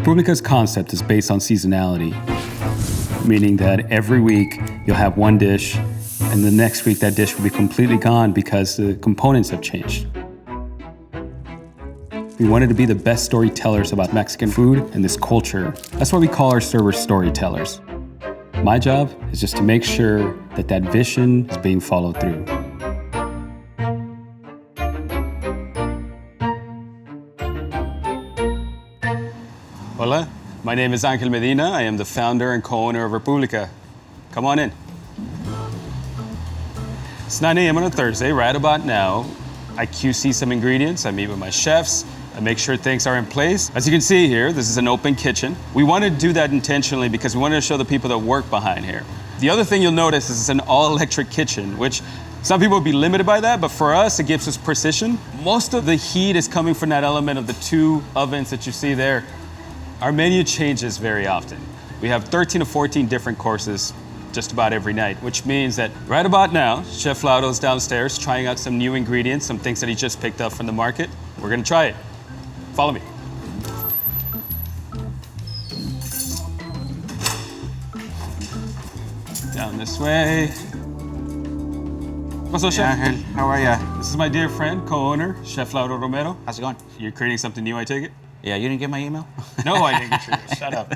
Republica's concept is based on seasonality, meaning that every week you'll have one dish, and the next week that dish will be completely gone because the components have changed. We wanted to be the best storytellers about Mexican food and this culture. That's why we call our servers storytellers. My job is just to make sure that that vision is being followed through. Hola, my name is Angel Medina. I am the founder and co-owner of Republica. Come on in. It's 9 a.m. on a Thursday. Right about now, I QC some ingredients. I meet with my chefs. I make sure things are in place. As you can see here, this is an open kitchen. We wanted to do that intentionally because we wanted to show the people that work behind here. The other thing you'll notice is it's an all-electric kitchen, which some people would be limited by that, but for us, it gives us precision. Most of the heat is coming from that element of the two ovens that you see there. Our menu changes very often. We have 13 to 14 different courses just about every night, which means that right about now, Chef Laudo's downstairs trying out some new ingredients, some things that he just picked up from the market. We're gonna try it. Follow me. Down this way. What's up, Chef? Yeah, how are ya? This is my dear friend, co-owner, Chef Laudo Romero. How's it going? You're creating something new, I take it? Yeah, you didn't get my email? No, I didn't get yours. Shut up.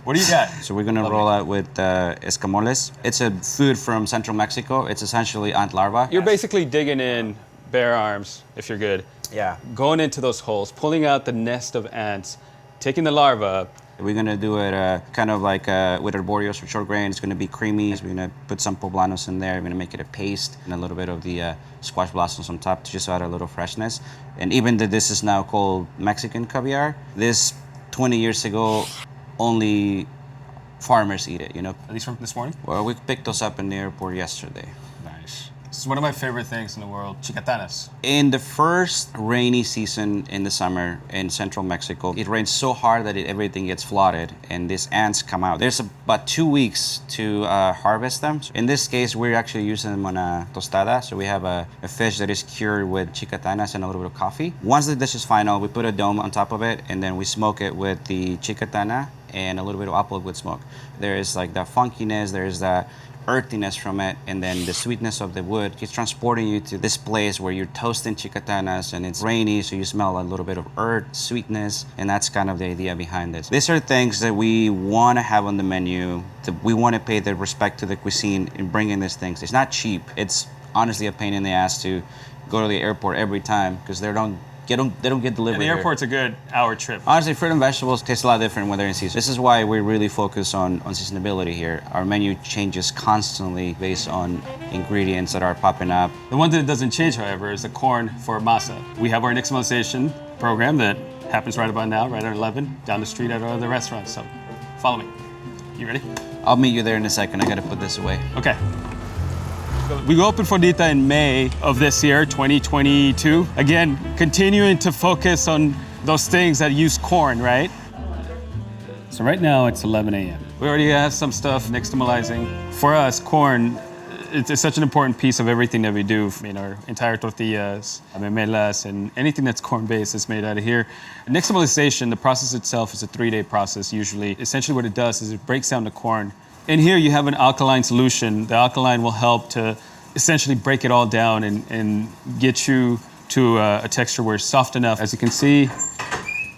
What do you got? So we're gonna roll out with escamoles. It's a food from central Mexico. It's essentially ant larva. You're basically digging in bare arms, if you're good. Yeah. Going into those holes, pulling out the nest of ants, taking the larva up. We're gonna do it kind of like with arborios or short grain. It's gonna be creamy. We're gonna put some poblanos in there. We're gonna make it a paste and a little bit of the squash blossoms on top to just add a little freshness. And even though this is now called Mexican caviar, this 20 years ago, only farmers eat it, you know? At least from this morning? Well, we picked those up in the airport yesterday. Nice. This is one of my favorite things in the world, chicatanas. In the first rainy season in the summer in central Mexico, it rains so hard that everything gets flooded and these ants come out. There's about 2 weeks to harvest them. In this case, we're actually using them on a tostada. So we have a fish that is cured with chicatanas and a little bit of coffee. Once the dish is final, we put a dome on top of it and then we smoke it with the chicatana and a little bit of apple wood smoke. There is like the funkiness, there's the earthiness from it, and then the sweetness of the wood. It's transporting you to this place where you're toasting chicatanas and it's rainy, so you smell a little bit of earth, sweetness, and that's kind of the idea behind this. These are things that we want to have on the menu, that we want to pay the respect to the cuisine in bringing these things. It's not cheap. It's honestly a pain in the ass to go to the airport every time because they don't get delivered. And the airport's a good hour trip. Honestly, fruit and vegetables taste a lot different when they're in season. This is why we really focus on seasonability here. Our menu changes constantly based on ingredients that are popping up. The one thing that doesn't change, however, is the corn for masa. We have our nixtamalization program that happens right about now, right at 11, down the street at our other restaurant. So follow me. You ready? I'll meet you there in a second. I gotta put this away. Okay. We opened Fondita in May of this year, 2022. Again, continuing to focus on those things that use corn, right? So right now it's 11 a.m. We already have some stuff nixtamalizing. For us, corn, it's such an important piece of everything that we do. I mean, our entire tortillas, memelas, and anything that's corn-based is made out of here. Nixtamalization, the process itself is a 3-day process usually. Essentially what it does is it breaks down the corn. In here, you have an alkaline solution. The alkaline will help to essentially break it all down and get you to a texture where it's soft enough. As you can see,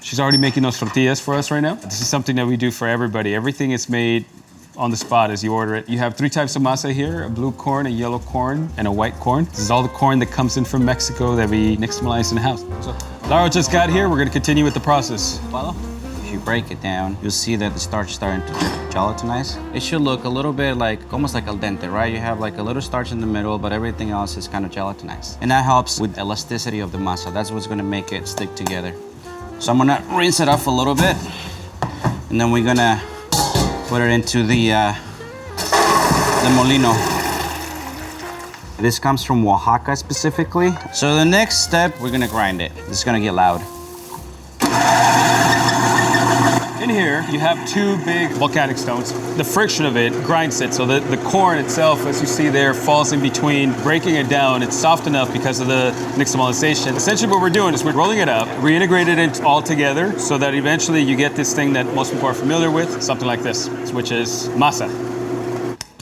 she's already making those tortillas for us right now. This is something that we do for everybody. Everything is made on the spot as you order it. You have 3 types of masa here, a blue corn, a yellow corn, and a white corn. This is all the corn that comes in from Mexico that we nixtamalize in-house. So, Laura just got here. We're gonna continue with the process. Follow? If you break it down, you'll see that the starch is starting to gelatinize. It should look a little bit like, almost like al dente, right? You have like a little starch in the middle, but everything else is kind of gelatinized. And that helps with elasticity of the masa. That's what's gonna make it stick together. So I'm gonna rinse it off a little bit, and then we're gonna put it into the molino. This comes from Oaxaca specifically. So the next step, we're gonna grind it. This is gonna get loud. In here, you have two big volcanic stones. The friction of it grinds it, so the corn itself, as you see there, falls in between, breaking it down. It's soft enough because of the nixtamalization. Essentially what we're doing is we're rolling it up, reintegrated it all together, so that eventually you get this thing that most people are familiar with, something like this, which is masa.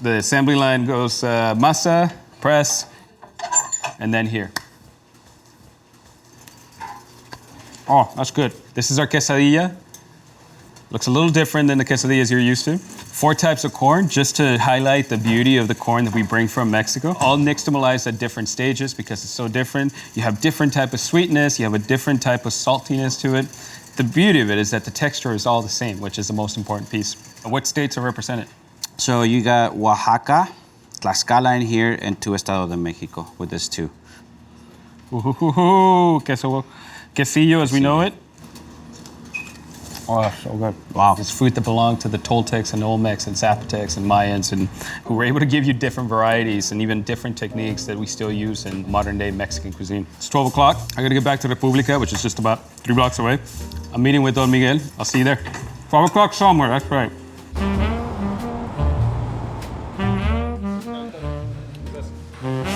The assembly line goes masa, press, and then here. Oh, that's good. This is our quesadilla. Looks a little different than the quesadillas you're used to. 4 types of corn, just to highlight the beauty of the corn that we bring from Mexico. All nixtamalized at different stages because it's so different. You have different type of sweetness, you have a different type of saltiness to it. The beauty of it is that the texture is all the same, which is the most important piece. What states are represented? So you got Oaxaca, Tlaxcala in here, and 2 estados de Mexico with this too. Quesillo as we know it. Oh, so good. Wow. It's fruit that belonged to the Toltecs and Olmecs and Zapotecs and Mayans, and who were able to give you different varieties and even different techniques that we still use in modern day Mexican cuisine. It's 12 o'clock. I gotta get back to Republica, which is just about 3 blocks away. I'm meeting with Don Miguel. I'll see you there. 12 o'clock somewhere, that's right.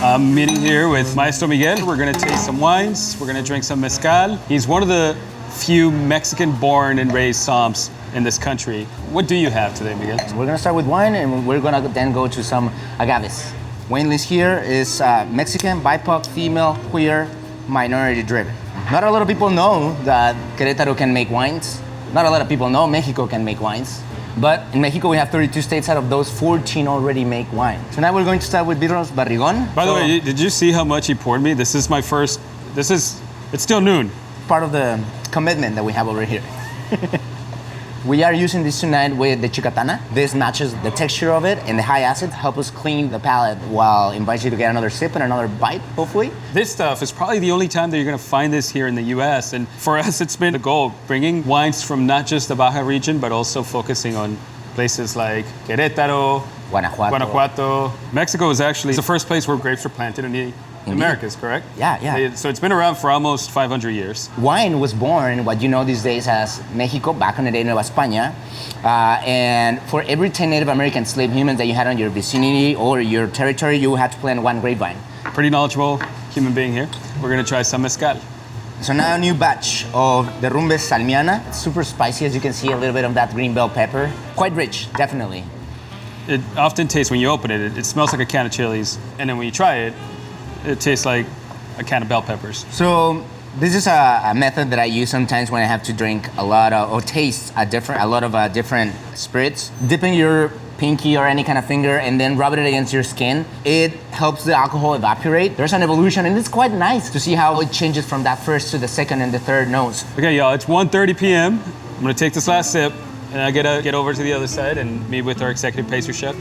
I'm meeting here with Maestro Miguel. We're gonna taste some wines. We're gonna drink some mezcal. He's one of the few Mexican-born and raised somms in this country. What do you have today, Miguel? We're gonna start with wine, and we're gonna then go to some agaves. Wine list here is Mexican, BIPOC, female, queer, minority driven. Not a lot of people know that Querétaro can make wines. Not a lot of people know Mexico can make wines. But in Mexico, we have 32 states. Out of those, 14 already make wine. So now we're going to start with Vidros Barrigón. By the way, did you see how much he poured me? This is my first, it's still noon. Part of the commitment that we have over here. We are using this tonight with the chicatana. This matches the texture of it, and the high acid help us clean the palate while invite you to get another sip and another bite, hopefully. This stuff is probably the only time that you're gonna find this here in the US, and for us it's been the goal, bringing wines from not just the Baja region, but also focusing on places like Querétaro, Guanajuato. Mexico is actually the first place where grapes were planted in the Americas, correct? Yeah. So it's been around for almost 500 years. Wine was born, what you know these days as Mexico, back in the day, Nueva España. And for every 10 Native American slave humans that you had on your vicinity or your territory, you had to plant 1 grapevine. Pretty knowledgeable human being here. We're gonna try some mezcal. So now a new batch of the Rumbe Salmiana. It's super spicy, as you can see, a little bit of that green bell pepper. Quite rich, definitely. It often tastes, when you open it, it smells like a can of chilies. And then when you try it, it tastes like a can of bell peppers. So this is a method that I use sometimes when I have to drink a lot of, or taste a lot of different spirits. Dipping your pinky or any kind of finger and then rub it against your skin. It helps the alcohol evaporate. There's an evolution, and it's quite nice to see how it changes from that first to the second and the third nose. Okay, y'all, it's 1:30 p.m. I'm gonna take this last sip, and I gotta get over to the other side and meet with our executive pastry chef.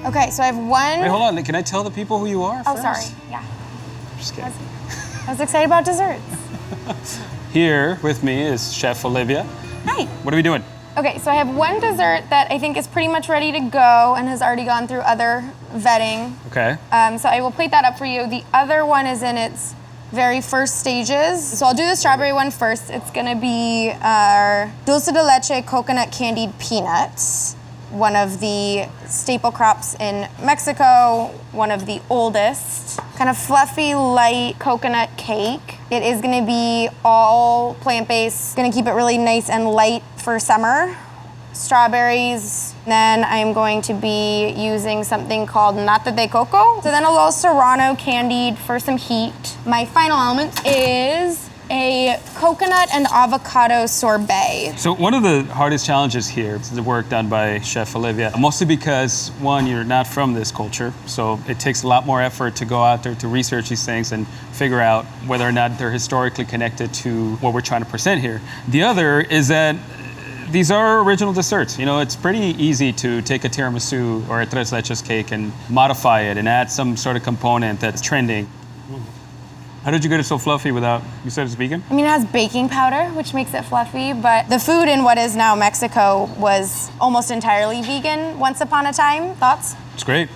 Okay, so I have one. Wait, hold on. Can I tell the people who you are Oh, first? sorry. Yeah. Just kidding. I was excited about desserts. Here with me is Chef Olivia. Hi. What are we doing? Okay, so I have one dessert that I think is pretty much ready to go and has already gone through other vetting. Okay. So I will plate that up for you. The other one is in its very first stages. So I'll do the strawberry one first. It's gonna be our dulce de leche coconut candied peanuts. One of the staple crops in Mexico, one of the oldest. Kind of fluffy, light coconut cake. It is gonna be all plant-based. Gonna keep it really nice and light for summer. Strawberries. Then I'm going to be using something called nata de coco. So then a little serrano candied for some heat. My final element is a coconut and avocado sorbet. So one of the hardest challenges here is the work done by Chef Olivia, mostly because, one, you're not from this culture, so it takes a lot more effort to go out there to research these things and figure out whether or not they're historically connected to what we're trying to present here. The other is that these are original desserts. You know, it's pretty easy to take a tiramisu or a tres leches cake and modify it and add some sort of component that's trending. How did you get it so fluffy without, you said it's vegan? I mean, it has baking powder, which makes it fluffy, but the food in what is now Mexico was almost entirely vegan once upon a time. Thoughts? It's great.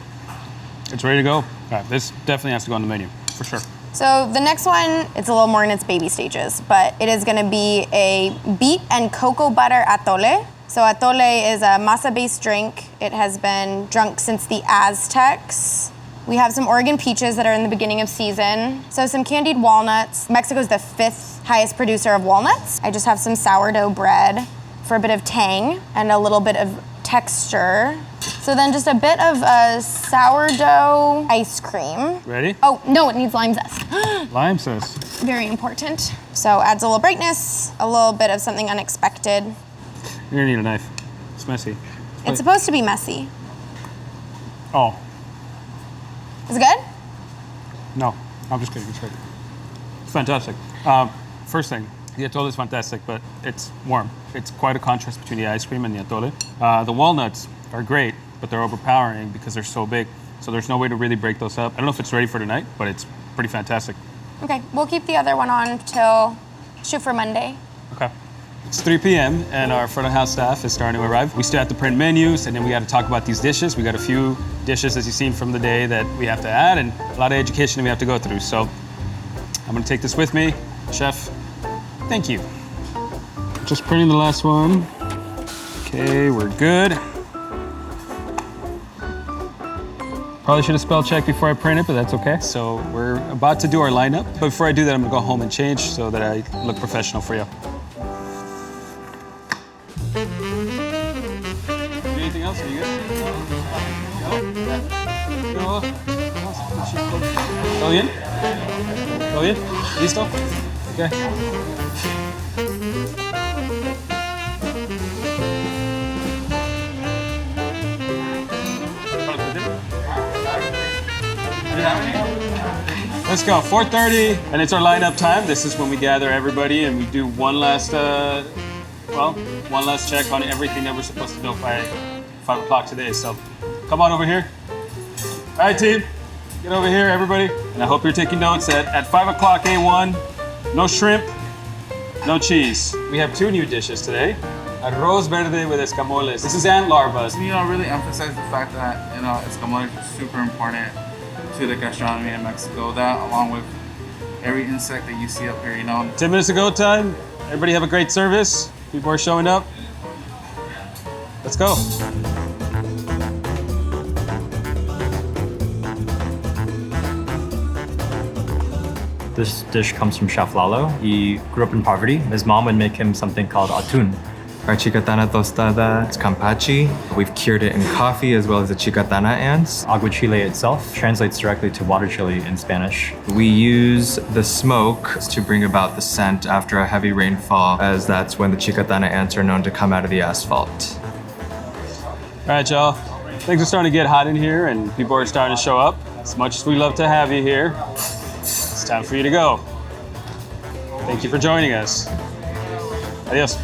It's ready to go. All right, this definitely has to go on the menu, for sure. So the next one, it's a little more in its baby stages, but it is gonna be a beet and cocoa butter atole. So atole is a masa-based drink. It has been drunk since the Aztecs. We have some Oregon peaches that are in the beginning of season. So some candied walnuts. Mexico's the 5th highest producer of walnuts. I just have some sourdough bread for a bit of tang and a little bit of texture. So then just a bit of sourdough ice cream. Ready? Oh, no, it needs lime zest. Lime zest. Very important. So adds a little brightness, a little bit of something unexpected. You're gonna need a knife. It's messy. It's supposed to be messy. Oh, Is it good? no. I'm just kidding. It's great. It's fantastic. First thing, the atole is fantastic, but it's warm. It's quite a contrast between the ice cream and the atole. The walnuts are great, but they're overpowering because they're so big. So there's no way to really break those up. I don't know if it's ready for tonight, but it's pretty fantastic. Okay, we'll keep the other one on till shoot for Monday. Okay. It's 3 p.m. and our front of house staff is starting to arrive. We still have to print menus, and then we got to talk about these dishes. We got a few dishes, as you've seen from the day, that we have to add, and a lot of education that we have to go through. So I'm gonna take this with me. Chef, thank you. Just printing the last one. Okay, we're good. Probably should have spell checked before I print it, but that's okay. So we're about to do our lineup. But before I do that, I'm gonna go home and change so that I look professional for you. Anything else? Are you good? ¿Todo bien? ¿Todo bien? ¿Listo? Okay. Let's go, 4:30, and it's our lineup time. This is when we gather everybody and we do one last check on everything that we're supposed to do by 5 o'clock today. So come on over here. All right, team, get over here, everybody. And I hope you're taking notes at 5 o'clock A1, no shrimp, no cheese. We have 2 new dishes today. Arroz verde with escamoles. This is ant larvas. Really emphasize the fact that, escamoles is super important to the gastronomy in Mexico. That, along with every insect that you see up here, 10 minutes to go time. Everybody have a great service. People are showing up. Let's go. This dish comes from Chef Lalo. He grew up in poverty. His mom would make him something called atún. Our chicatana tostada, it's campachi. We've cured it in coffee as well as the chicatana ants. Agua chile itself translates directly to water chili in Spanish. We use the smoke to bring about the scent after a heavy rainfall, as that's when the chicatana ants are known to come out of the asphalt. All right, y'all. Things are starting to get hot in here and people are starting to show up. As much as we love to have you here, it's time for you to go. Thank you for joining us. Adios.